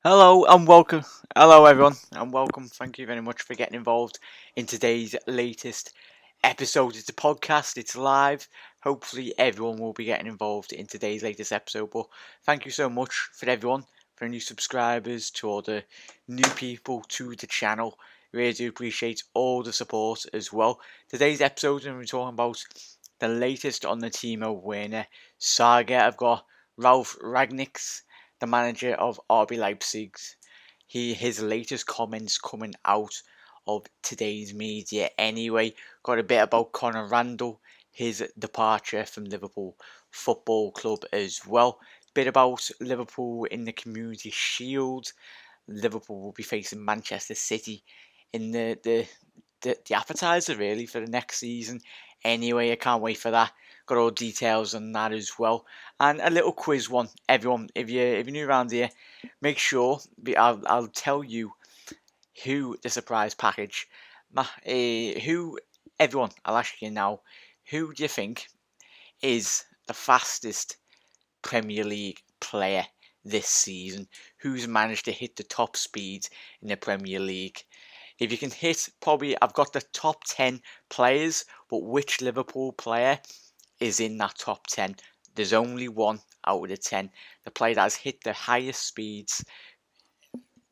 Hello and welcome. Hello everyone and welcome. Thank you very much for getting involved in today's latest episode. It's a podcast, it's live. Hopefully everyone will be getting involved in today's latest episode. But thank you so much for everyone, for new subscribers, to all the new people to the channel. Really do appreciate all the support as well. Today's episode we're talking about the latest on the Timo Werner saga. I've got Ralf Rangnick's, the manager of RB Leipzig. His latest comments coming out of today's media anyway. Got a bit about Randall, his departure from Liverpool Football Club as well. Bit about Liverpool in the Community Shield. Liverpool will be facing Manchester City in the appetizer really for the next season. Anyway, I can't wait for that. Got all details on that as well, and a little quiz one. Everyone, if you're new around here, make sure I'll tell you who the surprise package. Who everyone? I'll ask you now. Who do you think is the fastest Premier League player this season? Who's managed to hit the top speed in the Premier League? If you can hit, probably I've got the top 10 players, but which Liverpool player is in that top 10? There's only one out of the 10. The player that has hit the highest speeds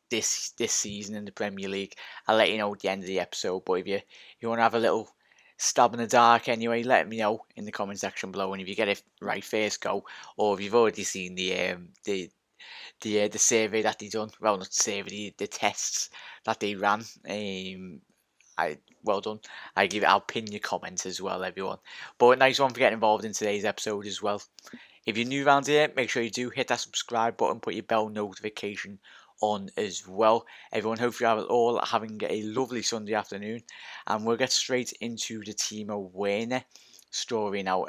this season in the Premier League. I'll let you know at the end of the episode, but if you want to have a little stab in the dark anyway, let me know in the comment section below, and if you get it right first go, or if you've already seen the survey that they done, well, not survey, the tests that they ran, well done. I'll pin your comments as well, everyone. But nice one for getting involved in today's episode as well. If you're new around here, make sure you do hit that subscribe button, put your bell notification on as well. Everyone, hope you are all having a lovely Sunday afternoon, and we'll get straight into the Timo Werner story now.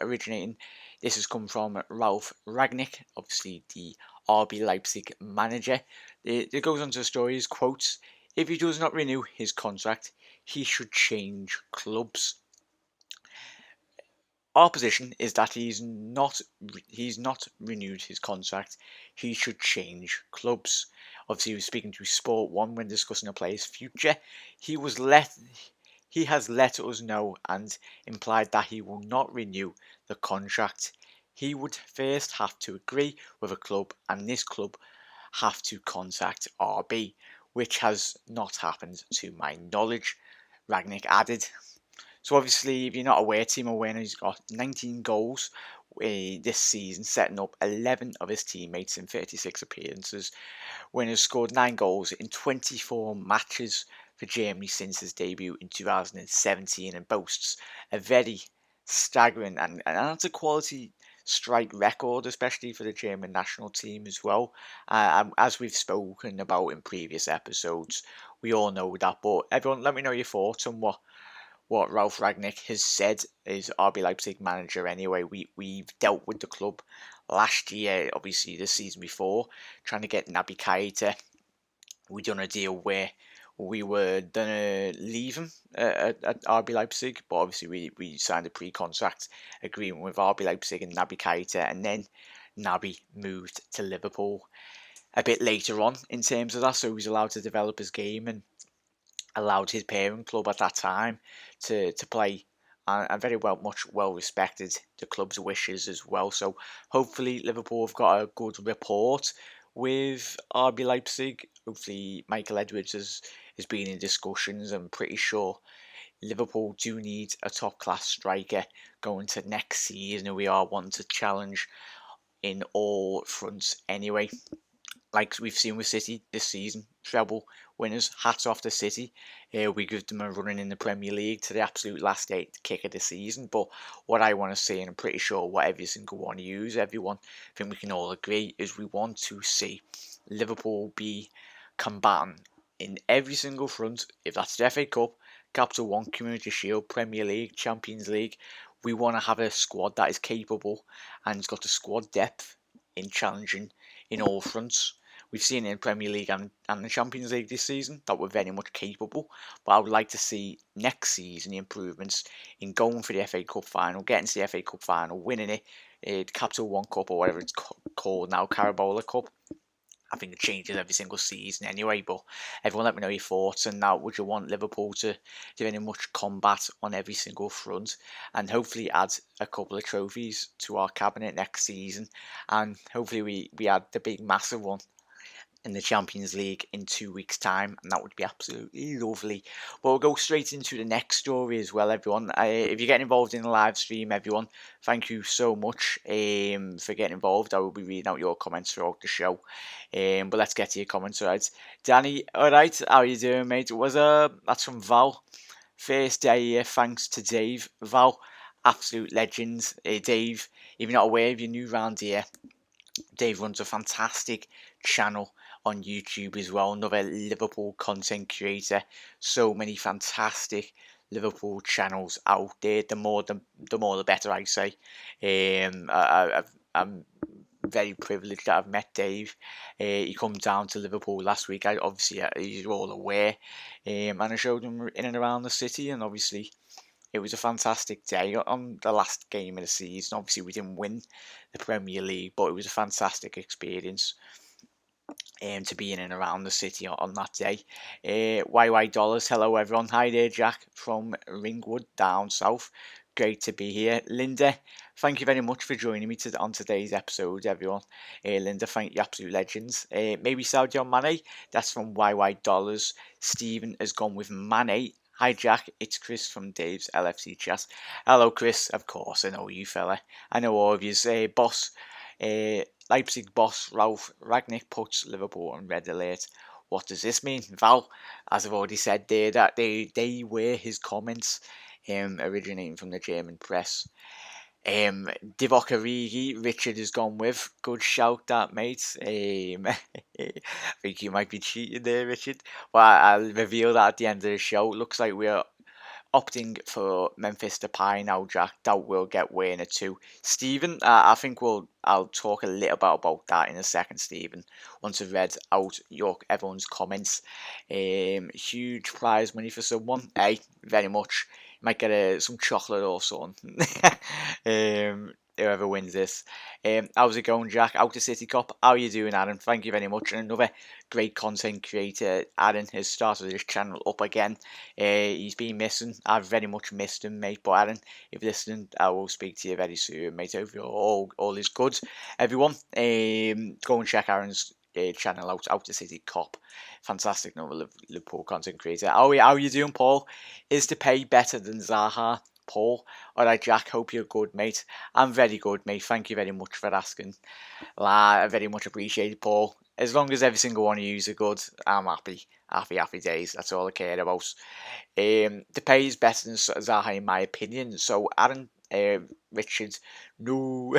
This has come from Ralf Rangnick, obviously the RB Leipzig manager. It goes on to the story, his quotes: "If he does not renew his contract, he should change clubs. Our position is that he's not renewed his contract. He should change clubs." Obviously, he was speaking to Sport One when discussing a player's future. He has let us know and implied that he will not renew the contract. He would first have to agree with a club, and this club have to contact RB, which has not happened to my knowledge, Rangnick added. So obviously, if you're not aware, Timo Werner's got 19 goals this season, setting up 11 of his teammates in 36 appearances. Werner scored 9 goals in 24 matches for Germany since his debut in 2017, and boasts a very staggering and that's a quality strike record, especially for the German national team as well. As we've spoken about in previous episodes, we all know that. But everyone, let me know your thoughts on what Ralf Rangnick has said, is RB Leipzig manager anyway. We've dealt with the club last year, obviously the season before, trying to get Naby Keita. We done a deal where we were gonna leave him at RB Leipzig, but obviously we signed a pre-contract agreement with RB Leipzig and Naby Keita, and then Naby moved to Liverpool a bit later on in terms of that, so he was allowed to develop his game and allowed his parent club at that time to play, and very well respected the club's wishes as well. So hopefully Liverpool have got a good rapport with RB Leipzig. Hopefully Michael Edwards has been in discussions. I'm pretty sure Liverpool do need a top class striker going to next season, and we are wanting to challenge in all fronts anyway. Like we've seen with City this season, treble winners, hats off to City. We give them a run in the Premier League to the absolute last kick of the season. But what I want to see, and I'm pretty sure what every single one of you, everyone, I think we can all agree, is we want to see Liverpool be combatant in every single front. If that's the FA Cup, Capital One, Community Shield, Premier League, Champions League, we want to have a squad that is capable and has got the squad depth in challenging in all fronts. We've seen it in Premier League and the Champions League this season that we're very much capable, but I would like to see next season the improvements in going for the FA Cup final, getting to the FA Cup final, winning it, Capital One Cup or whatever it's called now, Carabao Cup. I think it changes every single season anyway, but everyone let me know your thoughts. And now, would you want Liverpool to do any much combat on every single front and hopefully add a couple of trophies to our cabinet next season? And hopefully we add the big massive one in the Champions League in 2 weeks' time, and that would be absolutely lovely. But we'll go straight into the next story as well, everyone. If you're getting involved in the live stream, everyone, thank you so much for getting involved. I will be reading out your comments throughout the show. But let's get to your comments, alright? Danny, alright, how you doing, mate? That's from Val. First day here, thanks to Dave. Val, absolute legend. Dave, if you're not aware, if you're new round here, Dave runs a fantastic channel on YouTube as well. Another Liverpool content creator. So many fantastic Liverpool channels out there. The more the better, I say. I'm very privileged that I've met Dave. He come down to Liverpool last week. Obviously, you're all aware. And I showed him in and around the city, and obviously it was a fantastic day on the last game of the season. Obviously, we didn't win the Premier League, but it was a fantastic experience to be in and around the city on that day. YY Dollars, hello everyone. Hi there, Jack from Ringwood down south. Great to be here. Linda, thank you very much for joining me on today's episode, everyone. Linda, thank you, absolute legends. Maybe Sadio Mane, that's from YY Dollars. Stephen has gone with Mane. Hi Jack, it's Chris from Dave's LFC chat. Hello Chris, of course, I know you fella. I know all of you. Boss, Leipzig boss Ralf Rangnick puts Liverpool on red alert. What does this mean? Val, as I've already said there, that they were his comments originating from the German press. Divock Origi, Richard has gone with. Good shout that, mate. I think you might be cheating there, Richard. But I'll reveal that at the end of the show. Looks like we're opting for Memphis Depay now, Jack. Doubt we'll get Werner too. Stephen, I think I'll talk a little bit about that in a second, Stephen. Once I've read out everyone's comments. Huge prize money for someone. Hey, very much. Might get some chocolate or something. Whoever wins this. How's it going, Jack? Outer City Cup. How are you doing, Aaron? Thank you very much. And another great content creator, Aaron, has started his channel up again. He's been missing. I've very much missed him, mate. But Aaron, if you're listening, I will speak to you very soon, mate. Hope all is good. Everyone, go and check Aaron's channel out, Outer City Cop. Fantastic another Liverpool content creator. How are you doing, Paul? Is Depay better than Zaha? Paul, alright Jack, hope you're good, mate. I'm very good, mate. Thank you very much for asking. I very much appreciate it, Paul. As long as every single one of you are good, I'm happy. Happy days. That's all I care about. Depay is better than Zaha in my opinion. So Aaron, Richard, no,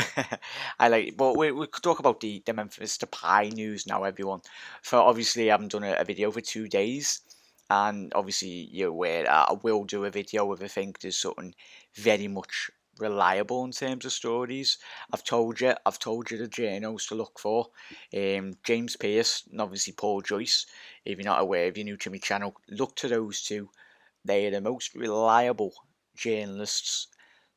I like it. But we could talk about the Memphis Depay news now, everyone. For obviously, I haven't done a video for 2 days. And obviously, you're aware I will do a video if I think there's something very much reliable in terms of stories. I've told you the journals to look for. James Pearce and obviously Paul Joyce. If you're not aware, if you're new to my channel, look to those two. They are the most reliable journalists.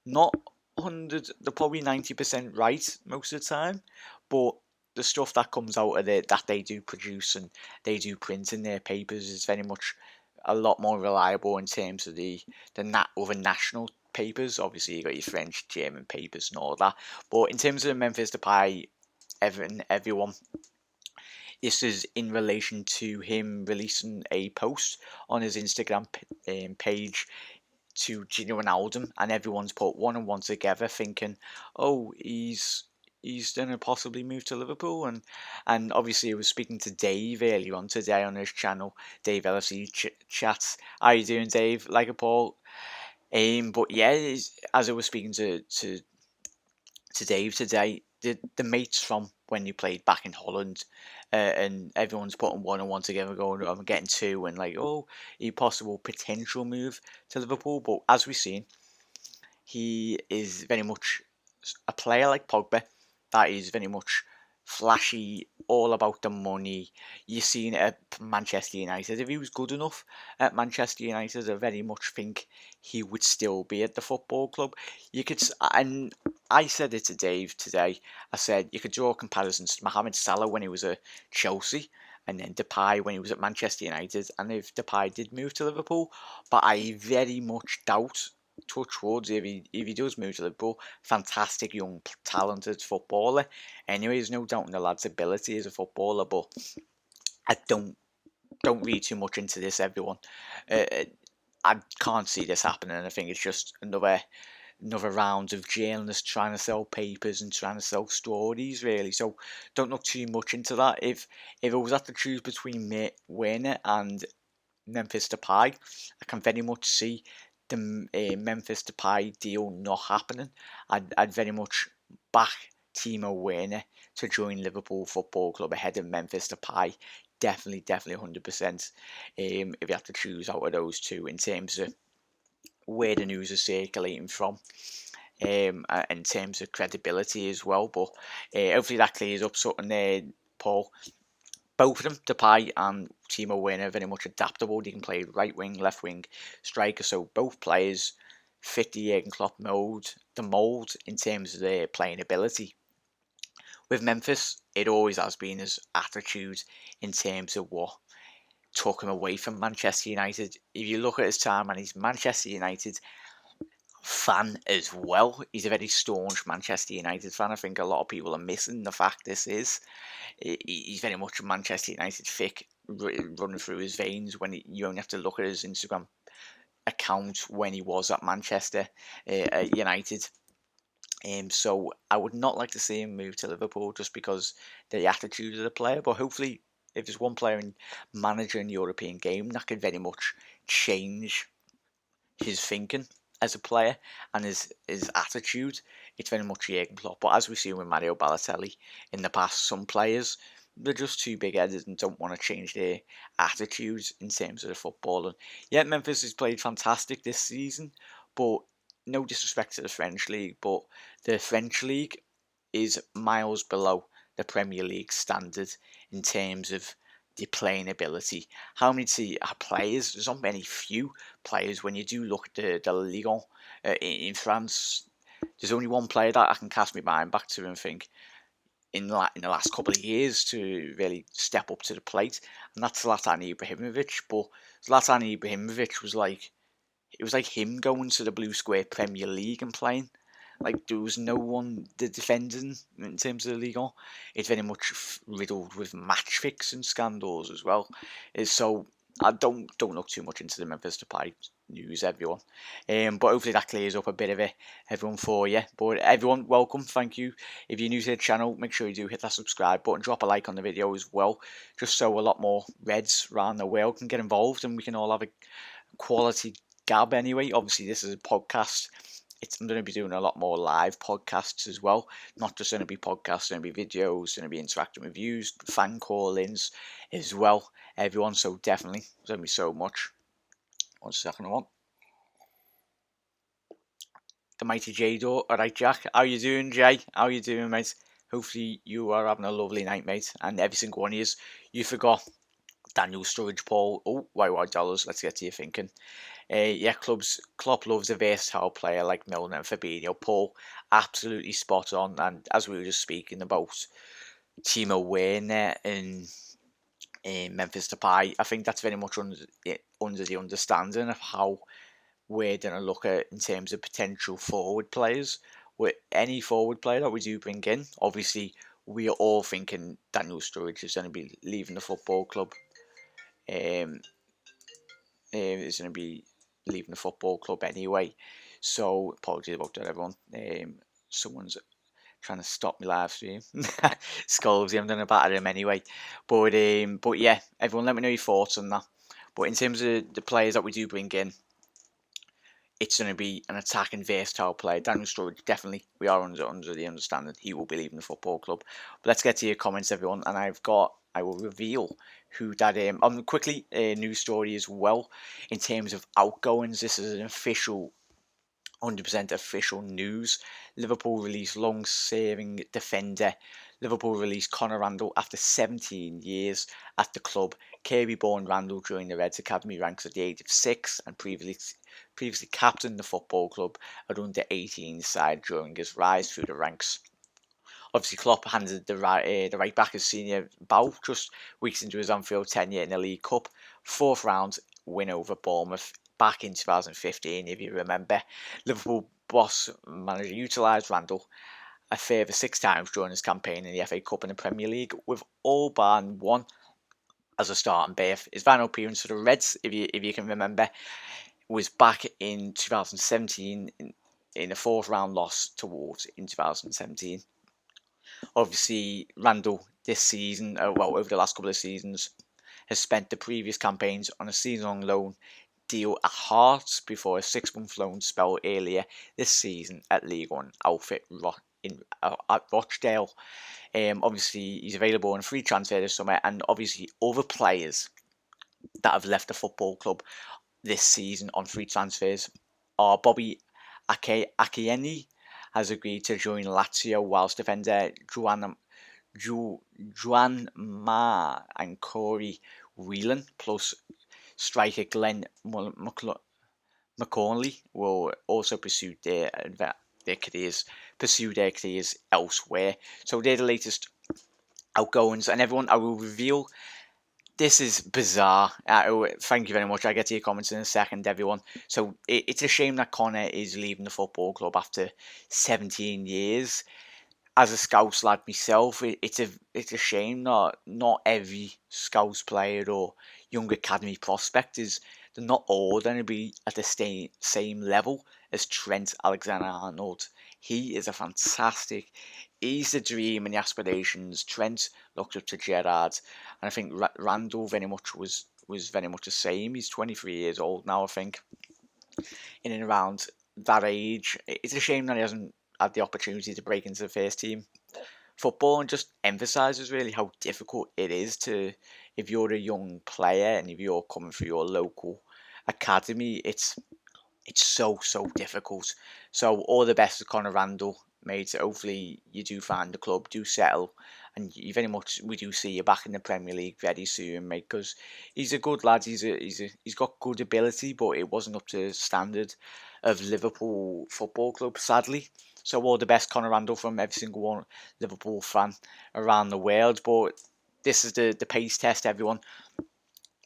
Not 100, they're probably 90% right most of the time, but the stuff that comes out of it that they do produce and they do print in their papers is very much a lot more reliable in terms of the other national papers. Obviously, you got your French, German papers and all that. But in terms of Memphis Depay, everyone, this is in relation to him releasing a post on his Instagram page to Gino Wijnaldum, and everyone's put one and one together, thinking, "Oh, he's going to possibly move to Liverpool." And obviously, I was speaking to Dave earlier on today on his channel, Dave LFC chats. How you doing, Dave? Like a Paul. But yeah, as I was speaking to Dave today, the mates from when you played back in Holland, and everyone's putting one and one together, going, I'm getting two, and like, oh, a possible potential move to Liverpool. But as we've seen, he is very much a player like Pogba that is very much flashy, all about the money. You're seeing it at Manchester United. If he was good enough at Manchester United, I very much think he would still be at the football club. You could, and I said it to Dave today. I said you could draw comparisons to Mohamed Salah when he was at Chelsea, and then Depay when he was at Manchester United. And if Depay did move to Liverpool, but I very much doubt, touch wood, if he does move to Liverpool, fantastic young talented footballer. Anyway, there's no doubt in the lad's ability as a footballer, but I don't read too much into this. Everyone, uh, I can't see this happening. I think it's just another round of journalists trying to sell papers and trying to sell stories, really. So don't look too much into that. If it was had to choose between Werner and Memphis Depay, I can very much see the Memphis Depay deal not happening. I'd very much back Timo Werner to join Liverpool Football Club ahead of Memphis Depay. Definitely, 100%. If you have to choose out of those two in terms of where the news is circulating from, in terms of credibility as well. But hopefully that clears up something there, Paul. Both of them, Depay and Timo Werner, are very much adaptable. They can play right wing, left wing, striker. So both players fit the Jurgen Klopp mould in terms of their playing ability. With Memphis, it always has been his attitude in terms of what took him away from Manchester United. If you look at his time, and he's Manchester United fan as well. He's a very staunch Manchester United fan. I think a lot of people are missing the fact this is. He's very much a Manchester United fic running through his veins. When you only have to look at his Instagram account when he was at Manchester United. So I would not like to see him move to Liverpool just because the attitude of the player. But hopefully, if there's one player and manager in the European game that could very much change his thinking as a player and his attitude, it's very much Jurgen Klopp. But as we've seen with Mario Balotelli in the past, some players, they're just too big-headed and don't want to change their attitudes in terms of the football. And yeah, Memphis has played fantastic this season, but no disrespect to the French league, but the French league is miles below the Premier League standard in terms of the playing ability. How many players? There's not many few players. When you do look at the Ligue 1 in France, there's only one player that I can cast my mind back to and think in the last couple of years to really step up to the plate, and that's Zlatan Ibrahimovic. But Zlatan Ibrahimovic was like, it was like him going to the Blue Square Premier League and playing. Like there was no one defending in terms of the league. It's very much riddled with match fixing scandals as well. So I don't look too much into the Memphis Depay news, everyone. But hopefully that clears up a bit of it, everyone, for you. But everyone, welcome, thank you. If you're new to the channel, make sure you do hit that subscribe button, drop a like on the video as well, just so a lot more Reds around the world can get involved and we can all have a quality gab anyway. Obviously, this is a podcast. I'm going to be doing a lot more live podcasts as well. Not just going to be podcasts, going to be videos, going to be interacting with views, fan call-ins as well, everyone. So definitely, there's going to be so much. 1 second, I want. The mighty J-Door. Alright, Jack. How you doing, Jay? How you doing, mate? Hopefully you are having a lovely night, mate. And every single one of you forgot Daniel Sturridge, Paul. Oh, $white dollars. Let's get to you thinking. Yeah, Klopp loves a versatile player like Milner and Fabinho. Paul, absolutely spot on. And as we were just speaking about Timo Werner and Memphis Depay, I think that's very much under the understanding of how we're going to look at in terms of potential forward players. With any forward player that we do bring in, obviously we are all thinking Daniel Sturridge is going to be leaving the football club. Is going to be leaving the football club anyway. So apologies about that, everyone. Someone's trying to stop me live stream. Scoldsy, I'm going to batter him anyway. But yeah, everyone, let me know your thoughts on that. But in terms of the players that we do bring in, it's going to be an attacking versatile player. Daniel Sturridge, definitely, we are under the understanding he will be leaving the football club. But let's get to your comments, everyone. And I will reveal who that quickly a news story as well in terms of outgoings. This is an official 100% official news. Liverpool released long-serving defender Liverpool released Conor Randall after 17 years at the club. Kirby-born Randall joined the Reds academy ranks at the age of 6 and previously captained the football club at under-18 side during his rise through the ranks. Obviously, Klopp handed the right back his senior bow just weeks into his Anfield tenure in the League Cup. 4th round win over Bournemouth back in 2015, if you remember. Liverpool boss manager utilised Randall a further 6 times during his campaign in the FA Cup and the Premier League, with all bar one as a starting berth. His final appearance for the Reds, if you can remember, was back in 2017 in a 4th round loss to Wolves in 2017. Obviously, Randall this season, over the last couple of seasons, has spent the previous campaigns on a season-long loan deal at Hearts before a 6-month loan spell earlier this season at League One outfit at Rochdale. Obviously, he's available on a free transfer this summer, and obviously other players that have left the football club this season on free transfers are Bobby Akieni has agreed to join Lazio, whilst defender Juan Ma and Corey Whelan plus striker Glenn McCauley will also pursue their careers elsewhere. So they're the latest outgoings, and everyone, I will reveal. This is bizarre. Thank you very much. I'll get to your comments in a second, everyone. So it's a shame that Connor is leaving the football club after 17 years. As a Scouse lad myself, it's a shame that not every Scouse player or young academy prospect they're not all going to be at the same level as Trent Alexander-Arnold. He is a fantastic. He's the dream and the aspirations. Trent looked up to Gerrard, and I think Randall very much was very much the same. He's 23 years old now, I think, in and around that age. It's a shame that he hasn't had the opportunity to break into the first team football, and just emphasises really how difficult it is to, if you're a young player and if you're coming through your local academy, it's so difficult. So all the best to Conor Randall, mate. Hopefully you do find the club, do settle, and we do see you back in the Premier League very soon, mate. Because he's a good lad. He's got good ability, but it wasn't up to the standard of Liverpool Football Club, sadly. So all the best, Conor Randall, from every single one Liverpool fan around the world. But this is the pace test, everyone.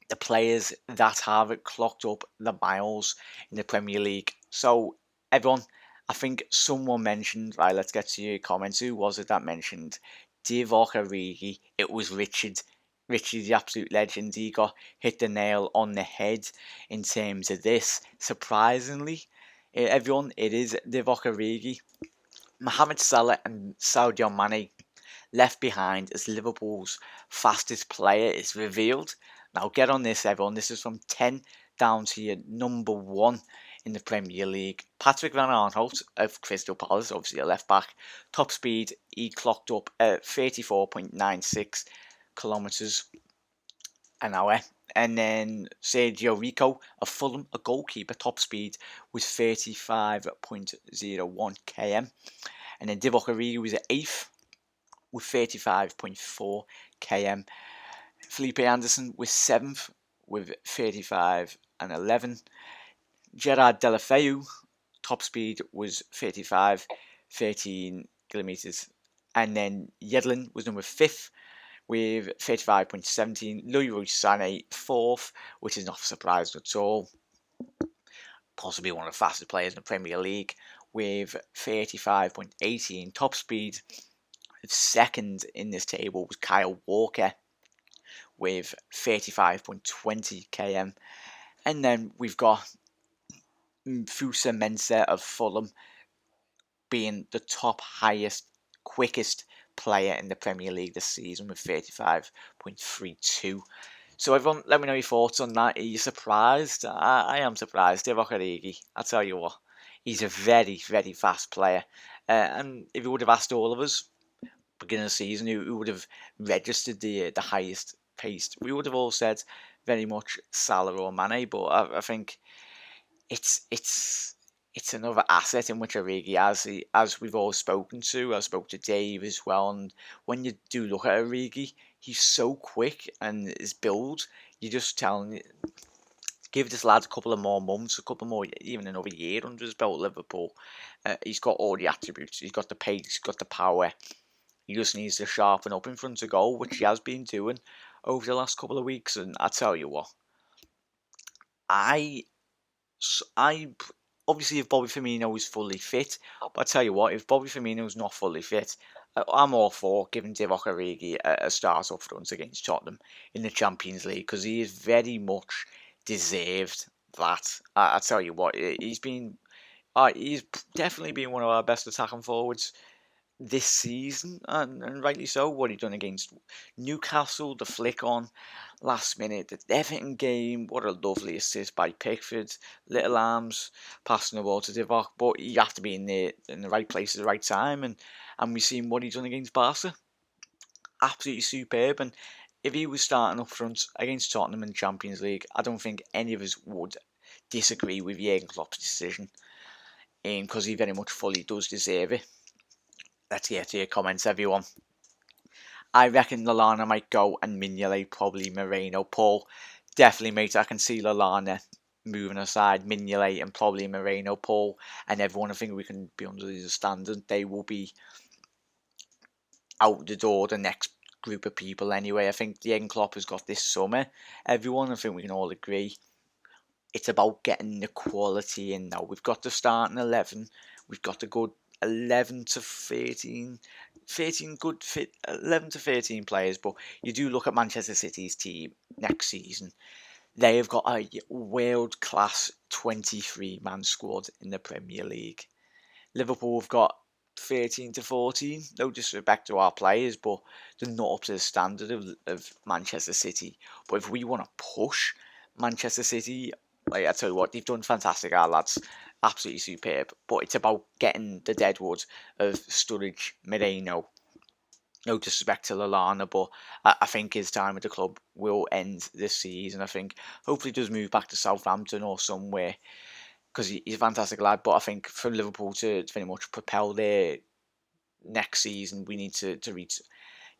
The players that have clocked up the miles in the Premier League. So everyone, I think someone mentioned, right, let's get to your comments. Who was it that mentioned Divock Origi? It was Richard. Richard, the absolute legend. He hit the nail on the head in terms of this. Surprisingly, everyone, it is Divock Origi. Mohamed Salah and Sadio Mane left behind as Liverpool's fastest player is revealed. Now get on this, everyone. This is from 10 down to your number 1 in the Premier League. Patrick Van Aanholt of Crystal Palace, obviously a left back. Top speed, he clocked up at 34.96 kilometres an hour. And then Sergio Rico of Fulham, a goalkeeper, top speed was 35.01 km. And then Divock Origi was at 8th with 35.4 km. Felipe Anderson was 7th with 35.11. Gerard Deulofeu, top speed was 13 kilometres. And then Yedlin was number 5th with 35.17. Leroy Sané 4th, which is not surprising at all. Possibly one of the fastest players in the Premier League with 35.18. Top speed. Second in this table was Kyle Walker with 35.20 km. And then we've got Moussa Mensah of Fulham being the top highest, quickest player in the Premier League this season with 35.32. So everyone, let me know your thoughts on that. Are you surprised? I am surprised. Divock Origi, I tell you what, he's a very fast player. And if you would have asked all of us, beginning of the season, who would have registered the highest pace, we would have all said very much Salah or Mane. But I think it's it's another asset in which Origi has. As we've all spoken to, I spoke to Dave as well, and when you do look at Origi, he's so quick and his build, you're just telling give this lad a couple of more months, a couple more, even another year under his belt at Liverpool. He's got all the attributes. He's got the pace, he's got the power. He just needs to sharpen up in front of goal, which he has been doing over the last couple of weeks. And I tell you what, I obviously if Bobby Firmino is fully fit, but I tell you what, if Bobby Firmino's not fully fit, I'm all for giving Divock Origi a start up front against Tottenham in the Champions League because he is very much deserved that. I tell you what, he's definitely been one of our best attacking forwards this season, and rightly so. What he done against Newcastle, the flick on last minute, the Everton game, what a lovely assist by Pickford, little arms passing the ball to Divock, but you have to be in the right place at the right time, and we've seen what he done against Barca, absolutely superb. And if he was starting up front against Tottenham in the Champions League, I don't think any of us would disagree with Jurgen Klopp's decision, because he very much fully does deserve it. Let's get to your comments, everyone. I reckon Lallana might go and Mignolet probably Moreno. Paul, definitely, mate. I can see Lallana moving aside Mignolet and probably Moreno. Paul and everyone, I think we can be under the standard. They will be out the door, the next group of people anyway. I think Jurgen Klopp has got this summer. Everyone, I think we can all agree. It's about getting the quality in now. We've got the starting 11. We've got the good 11 to 13 good fit 11 to 13 players, but you do look at Manchester City's team next season, they have got a world class 23-man squad in the Premier League. Liverpool have got 13 to 14, no disrespect to our players, but they're not up to the standard of Manchester City. But if we want to push Manchester City, like I tell you what, they've done fantastic, our lads, absolutely superb. But it's about getting the deadwood of Sturridge, Moreno. No disrespect to Lallana, but I think his time at the club will end this season. I think hopefully he does move back to Southampton or somewhere because he's a fantastic lad. But I think for Liverpool to very much propel their next season, we need to reach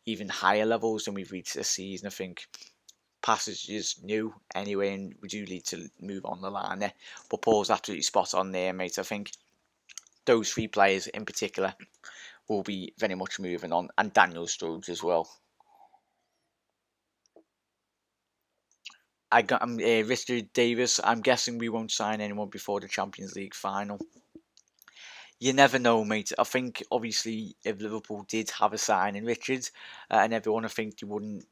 even higher levels than we've reached this season. I think passage is new anyway, and we do need to move on the line there. But Paul's absolutely spot on there, mate. I think those three players in particular will be very much moving on, and Daniel Sturridge as well. Richard Davis. I'm guessing we won't sign anyone before the Champions League final. You never know, mate. I think obviously if Liverpool did have a signing, Richard, and everyone, I think they wouldn't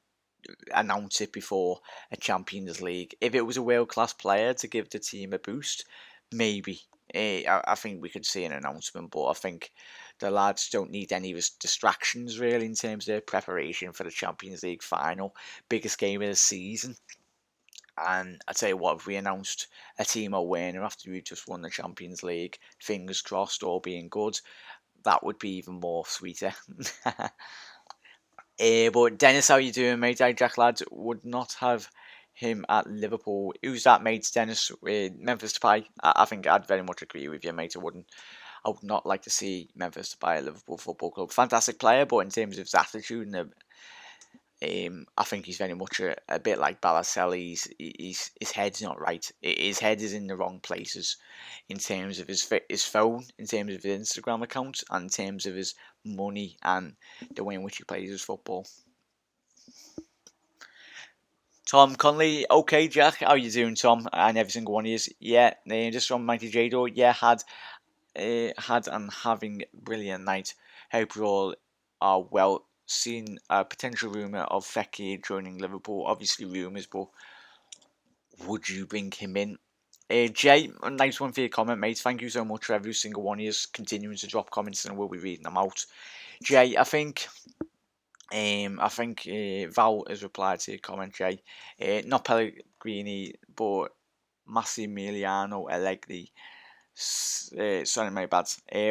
announce it before a Champions League. If it was a world class player to give the team a boost, maybe. I think we could see an announcement, but I think the lads don't need any distractions really in terms of their preparation for the Champions League final, biggest game of the season. And I tell you what, if we announced a Timo Werner after we just won the Champions League, fingers crossed, all being good, that would be even more sweeter. But Dennis, how you doing, mate? Jack lads would not have him at Liverpool. Who's that, mate? Dennis, Memphis Depay. I think I'd very much agree with you, mate. I would not like to see Memphis Depay at Liverpool Football Club. Fantastic player, but in terms of his attitude and I think he's very much a bit like Balotelli. His head's not right. His head is in the wrong places in terms of his phone, in terms of his Instagram account, and in terms of his money and the way in which he plays his football. Tom Conley, okay, Jack, how you doing, Tom? And every single one of you, yeah, just from Mighty Jado, yeah, had and having a brilliant night. Hope you all are well. Seen a potential rumour of Fekir joining Liverpool. Obviously rumours, but would you bring him in? Jay, a nice one for your comment, mate. Thank you so much for every single one of you continuing to drop comments, and we'll be reading them out. Jay, I think Val has replied to your comment, Jay. Not Pellegrini, but Massimiliano Allegri. Sorry, my bad.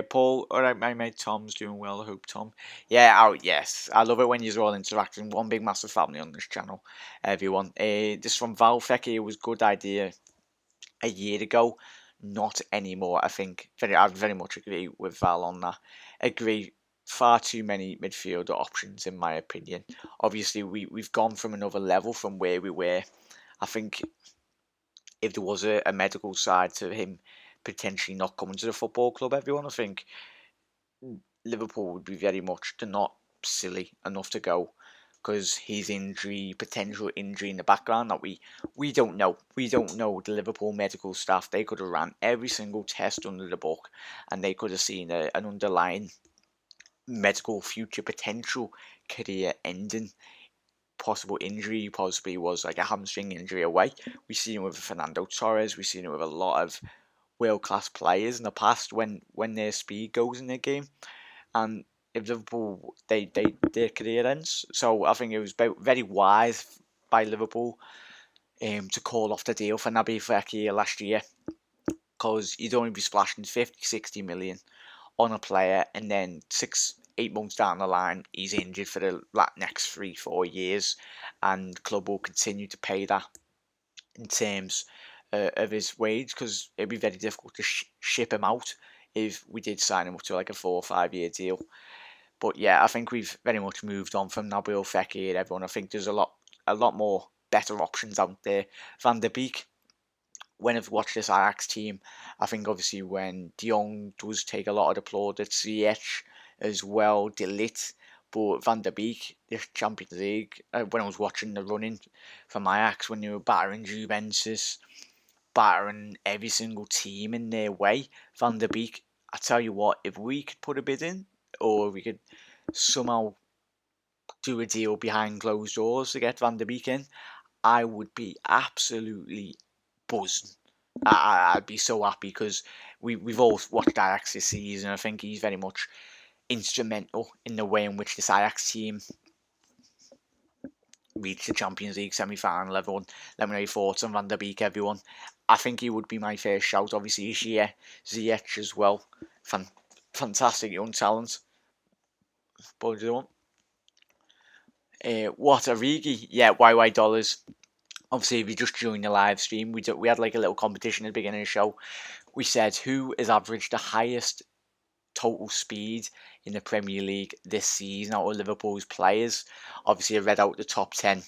Paul, alright, my mate Tom's doing well. I hope Tom. Yeah, yes. I love it when you're all interacting. One big massive family on this channel, everyone. This from Val Fekir was good idea a year ago. not anymore. I very much agree with Val on that. Agree. Far too many midfielder options, in my opinion. Obviously, we've gone from another level from where we were. I think if there was a medical side to him potentially not coming to the football club, everyone, I think Liverpool would be very much, they're not silly enough to go, because his potential injury in the background that we don't know. We don't know the Liverpool medical staff. They could have ran every single test under the book, and they could have seen an underlying medical future potential career ending possible injury. Possibly was like a hamstring injury away. We've seen it with Fernando Torres. We've seen it with a lot of world class players in the past when their speed goes in their game, and if Liverpool their career ends. So I think it was very wise by Liverpool to call off the deal for Naby Fekir last year, because you'd only be splashing 50-60 million on a player, and then 6-8 months down the line he's injured for the next 3-4 years, and club will continue to pay that in terms of his wage, because it'd be very difficult to ship him out if we did sign him up to like a 4 or 5 year deal. But yeah, I think we've very much moved on from Nabil Fekir. Everyone, I think there's a lot more better options out there. Van der Beek, when I've watched this Ajax team, I think obviously when De Jong does take a lot of the plaudits, Ziyech as well, De Ligt, but Van der Beek, this Champions League, when I was watching the running from Ajax, when they were battering Juventus, battering every single team in their way, Van der Beek, I tell you what, if we could put a bid in, or we could somehow do a deal behind closed doors to get Van der Beek in, I would be absolutely buzzing. I'd be so happy, because we've all watched Ajax this season. I think he's very much instrumental in the way in which this Ajax team reached the Champions League semi-final. Everyone, let me know your thoughts on Van der Beek, everyone. I think he would be my first shout. Obviously, this year, Ziyech as well. Fantastic young talent. But what Origi? Yeah, YY dollars. Obviously, if you just joined the live stream, we had like a little competition at the beginning of the show. We said who has averaged the highest total speed in the Premier League this season out of Liverpool's players. Obviously, I read out the top 10.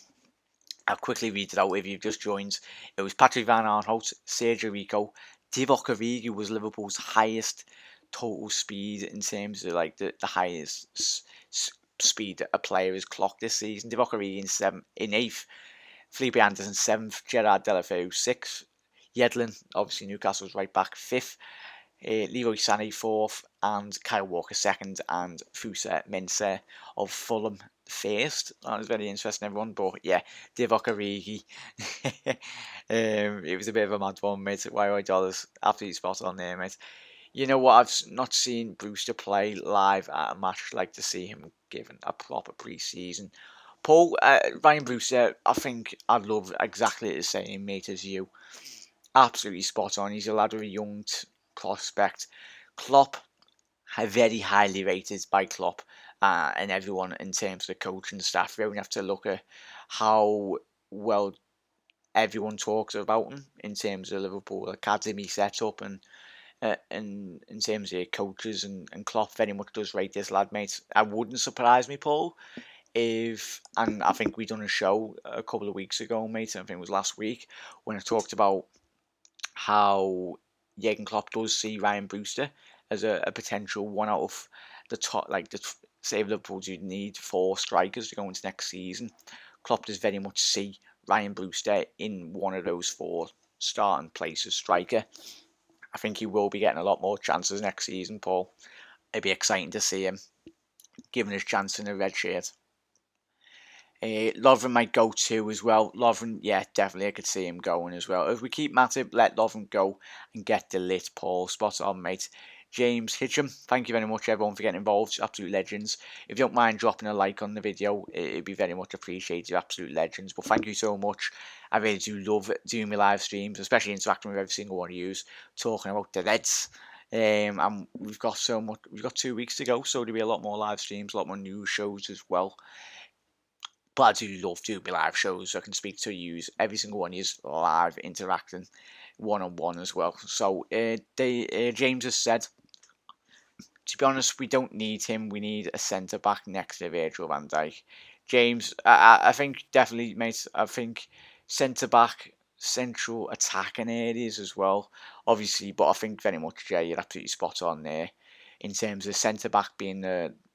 I'll quickly read it out if you've just joined. It was Patrick Van Aanholt, Sergio Rico, Divock Origi was Liverpool's highest total speed in terms of like the highest speed that a player has clocked this season. Divock Origi in 8th, Felipe Anderson 7th, Gerard Deulofeu 6th, Yedlin, obviously Newcastle's right back 5th, Leroy Sané 4th, and Kyle Walker 2nd, and Fusa Mensah of Fulham 1st. That was very interesting, everyone. But yeah, Divock Origi. It was a bit of a mad one, mate. YY dollars, absolutely spot on there, mate. You know what? I've not seen Brewster play live at a match. I'd like to see him given a proper pre-season. Paul, Ryan Brewster, I think I'd love exactly the same, mate, as you. Absolutely spot on. He's a lad with a young prospect. Klopp, very highly rated by Klopp and everyone in terms of the coaching staff. We only have to look at how well everyone talks about him in terms of Liverpool academy setup and in terms of coaches, and Klopp very much does rate this lad, mate. It wouldn't surprise me, Paul, and I think we done a show a couple of weeks ago, mate, I think it was last week, when I talked about how Jurgen Klopp does see Ryan Brewster as a potential one out of the top, like say Liverpool do need 4 strikers to go into next season. Klopp does very much see Ryan Brewster in one of those 4 starting places striker. I think he will be getting a lot more chances next season, Paul. It'd be exciting to see him given his chance in a red shirt. Lovren might go too as well. Lovren, yeah, definitely I could see him going as well. If we keep Matip, let Lovren go and get the lit, Paul. Spot on, mate. James Hitcham, thank you very much everyone for getting involved. Absolute legends. If you don't mind dropping a like on the video, it'd be very much appreciated. Absolute legends. But thank you so much. I really do love doing my live streams, especially interacting with every single one of you, talking about the Reds. And we've got 2 weeks to go, so there'll be a lot more live streams, a lot more news shows as well. But I do love doing my live shows. So I can speak to you, every single one of you live, interacting. one-on-one as well. So James has said, to be honest, we don't need him. We need a centre-back next to Virgil van Dijk. James, I think definitely, mate, I think centre-back, central attacking areas as well, obviously, but I think very much, Jay, you're absolutely spot on there in terms of centre-back being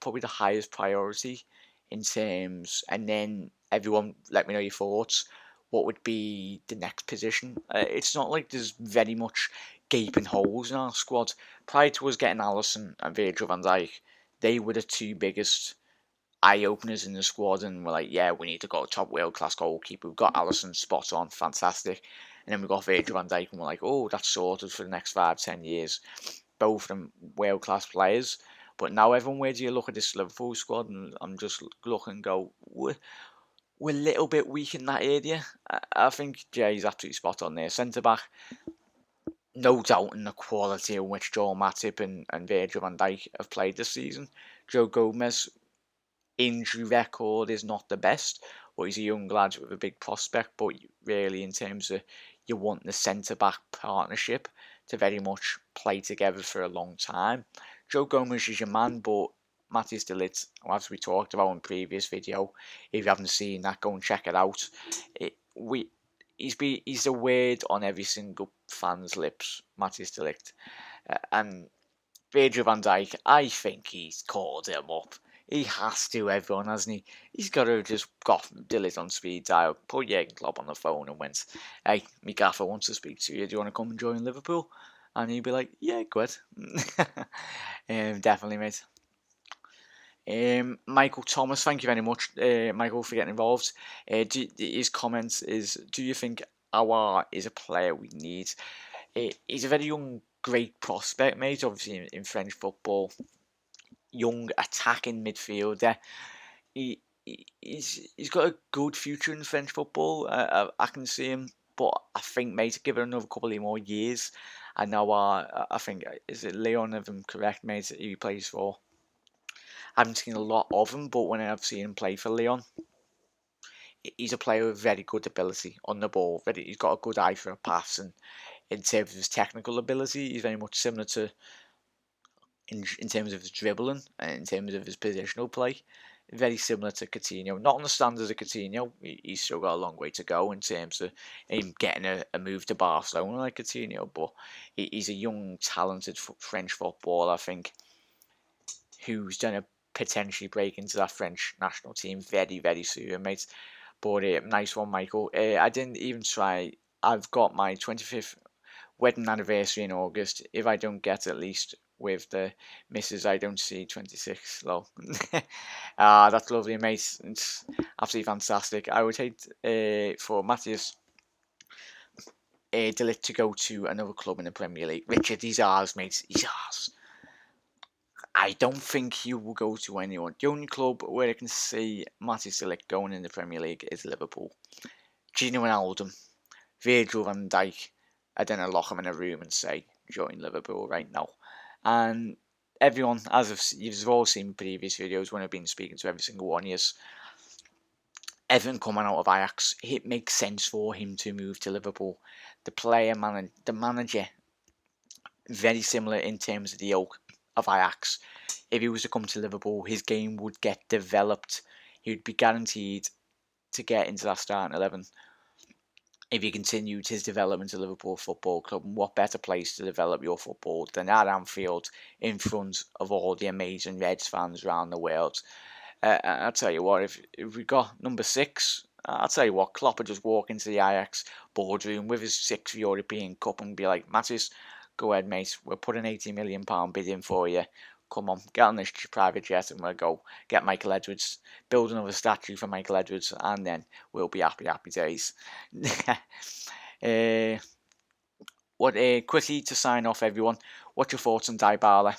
probably the highest priority in terms, and then everyone, let me know your thoughts. What would be the next position? It's not like there's very much gaping holes in our squad. Prior to us getting Alisson and Virgil van Dijk, they were the two biggest eye openers in the squad, and we're like, yeah, we need to go top world class goalkeeper. We've got Alisson spot on, fantastic, and then we've got Virgil van Dijk, and we're like, oh, that's sorted for the next 5-10 years. Both of them world class players. But now, everyone, where do you look at this Liverpool squad? And I'm just looking and go, we're a little bit weak in that area. I think Jay's absolutely spot on there. Centre back, no doubt in the quality in which Joel Matip and Virgil van Dijk have played this season. Joe Gomez, injury record is not the best, but he's a young lad with a big prospect. But really, in terms of you want the centre back partnership to very much play together for a long time. Joe Gomez is your man, but Matthias de Ligt, as we talked about in previous video, if you haven't seen that, go and check it out. He's a word on every single fan's lips, Matthias de Ligt. And Virgil van Dijk, I think he's called him up. He has to, everyone, hasn't he? He's got to just got de Ligt on speed dial, put Jurgen Klopp on the phone and went, hey, my gaffer wants to speak to you. Do you want to come and join Liverpool? And he'd be like, yeah, go ahead. Definitely, mate. Michael Thomas, thank you very much, Michael, for getting involved. His comments is, do you think Aouar is a player we need? He's a very young, great prospect, mate, obviously in French football. Young attacking midfielder. He's got a good future in French football. I can see him, but I think, mate, give it another couple of more years. And now, I think, is it Leon, if I'm correct, mate, he plays for? I haven't seen a lot of him, but when I've seen him play for Lyon, he's a player with very good ability on the ball. He's got a good eye for a pass, and in terms of his technical ability, he's very much similar to, in terms of his dribbling and in terms of his positional play, very similar to Coutinho. Not on the standards of Coutinho. He's still got a long way to go in terms of him getting a move to Barcelona like Coutinho, but he's a young, talented French footballer, I think, who's done a potentially break into that French national team very, very soon, mate. But nice one, Michael. I didn't even try. I've got my 25th wedding anniversary in August. If I don't get at least with the missus, I don't see 26. Lol. That's lovely, mate. It's absolutely fantastic. I would hate for Matthias de Ligt to go to another club in the Premier League. Richard, he's ours, mate. He's ours. I don't think he will go to anyone. The only club where I can see Matthias de Ligt going in the Premier League is Liverpool. Gino Wijnaldum, Virgil van Dijk, I then lock him in a room and say, join Liverpool right now. And everyone, as you've all seen previous videos when I've been speaking to every single one, yes, everything coming out of Ajax, it makes sense for him to move to Liverpool. The manager, very similar in terms of the ilk of Ajax. If he was to come to Liverpool, his game would get developed. He would be guaranteed to get into that starting 11 if he continued his development at Liverpool Football Club. And what better place to develop your football than at Anfield in front of all the amazing Reds fans around the world? I'll tell you what, if we got number 6, I'll tell you what, Klopp would just walk into the Ajax boardroom with his 6th European Cup and be like, Matthias, go ahead, mate, we'll put an £80 million bid in for you. Come on, get on this private jet and we'll go get Michael Edwards, build another statue for Michael Edwards, and then we'll be happy days. Quickly to sign off, everyone, what's your thoughts on Dybala?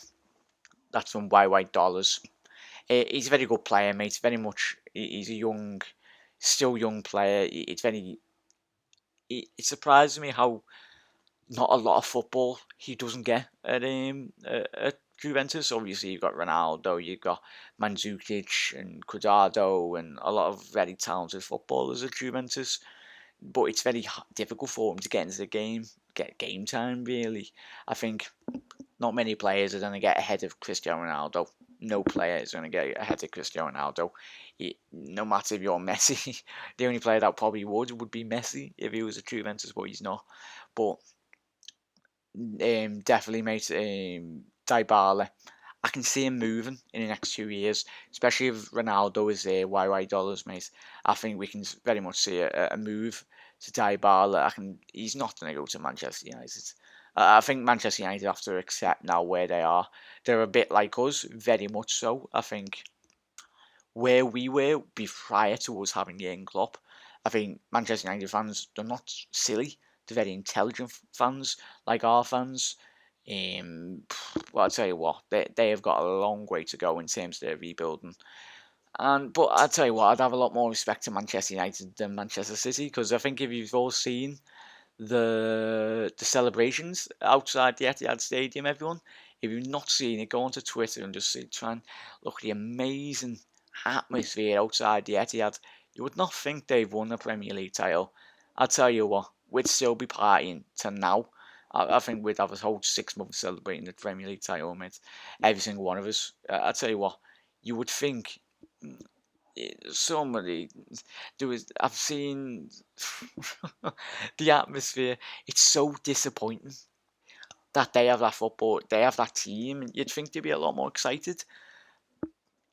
That's from YY Dollars. He's a very good player, mate. Very much, he's a still young player. It surprises me how not a lot of football he doesn't get at Juventus. Obviously, you've got Ronaldo, you've got Mandzukic and Cuadrado, and a lot of very talented footballers at Juventus. But it's very difficult for him to get into the game, get game time, really. I think not many players are going to get ahead of Cristiano Ronaldo. No player is going to get ahead of Cristiano Ronaldo. No matter if you're Messi, the only player that probably would be Messi if he was a true Juventus, but he's not. But definitely, mate, Dybala, I can see him moving in the next 2 years, especially if Ronaldo is there, YY dollars, mate. I think we can very much see a move to Dybala. He's not going to go to Manchester United. I think Manchester United have to accept now where they are. They're a bit like us, very much so. I think where we were prior to us having Jurgen Klopp, I think Manchester United fans, they're not silly. They're very intelligent fans, like our fans. Well, I'll tell you what, they have got a long way to go in terms of their rebuilding. But I'll tell you what, I'd have a lot more respect to Manchester United than Manchester City, because I think if you've all seen the celebrations outside the Etihad Stadium, everyone, if you've not seen it, go onto Twitter and just try and look at the amazing atmosphere outside the Etihad. You would not think they've won a Premier League title. I'll tell you what, we'd still be partying to now. I think we'd have a whole 6 months celebrating the Premier League title, mate. Every single one of us. I'll tell you what, you would think somebody I've seen the atmosphere. It's so disappointing that they have that football, they have that team, and you'd think they'd be a lot more excited.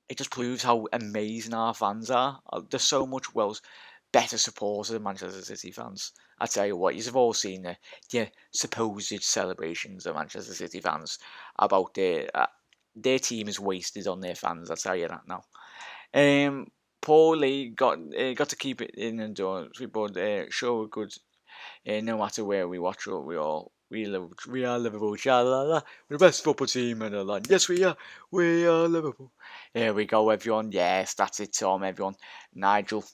It just proves how amazing our fans are. There's so much better supporters than Manchester City fans. I tell you what, you've all seen the supposed celebrations of Manchester City fans about their team is wasted on their fans. I'll tell you that now. Paul Lee got to keep it in indoors, but sure we're good. No matter where we watch, we are Liverpool. We're the best football team in the land. Yes, we are. We are Liverpool. Here we go, everyone. Yes, that's it, Tom. Everyone, Nigel,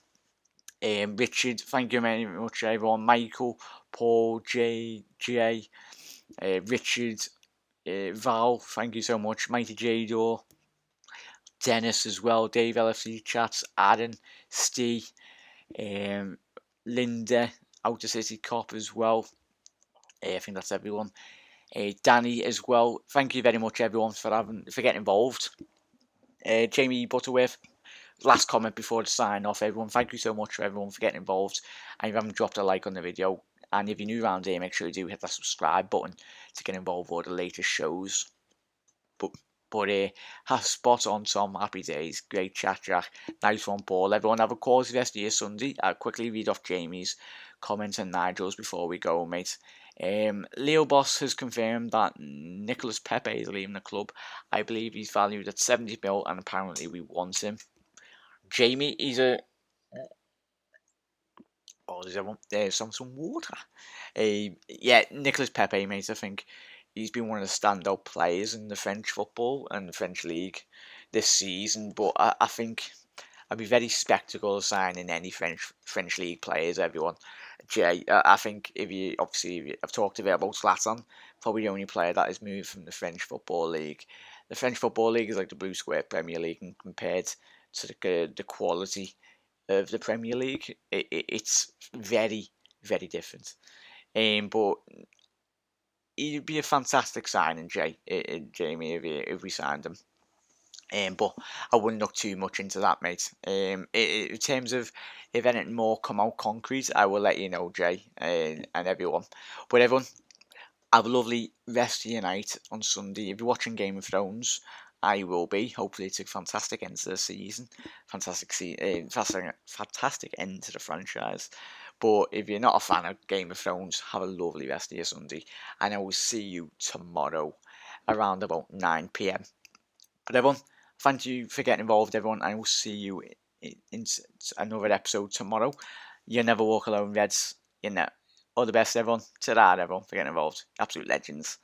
Richard. Thank you very much, everyone. Michael, Paul, J, Richard, Val. Thank you so much. Mighty Jador. Dennis as well, Dave LFC chats, Aaron, Steve, Linda, Outer City Cop as well. I think that's everyone. Danny as well. Thank you very much, everyone, for getting involved. Jamie Butterworth, last comment before the sign off, everyone. Thank you so much for everyone for getting involved. And if you haven't dropped a like on the video, and if you're new around here, make sure you do hit that subscribe button to get involved with all the latest shows. But spot on, Tom. Happy days. Great chat, Jack. Nice one, Paul. Everyone have a quality rest of your Sunday. I'll quickly read off Jamie's comments and Nigel's before we go, mate. Leo Boss has confirmed that Nicolas Pépé is leaving the club. I believe he's valued at 70 mil and apparently we want him. Jamie, there's some water. Nicolas Pépé, mate, I think he's been one of the standout players in the French football and the French league this season. But I think I'd be very sceptical of signing any French league players. Everyone, Jay, I think I've talked a bit about Zlatan, probably the only player that has moved from the French football league. The French football league is like the Blue Square Premier League, and compared to the quality of the Premier League, it's very, very different. But he'd be a fantastic signing, Jamie, if we signed him. But I wouldn't look too much into that, mate. In terms of if anything more come out concrete, I will let you know, Jay, and everyone. But everyone, have a lovely rest of your night on Sunday. If you're watching Game of Thrones, I will be. Hopefully, it's a fantastic end to the season, fantastic end to the franchise. But if you're not a fan of Game of Thrones, have a lovely rest of your Sunday, and I will see you tomorrow around about 9 p.m. But everyone, thank you for getting involved, everyone, and I will see you in another episode tomorrow. You never walk alone, Reds. All the best, everyone. Ta-da, everyone, for getting involved. Absolute legends.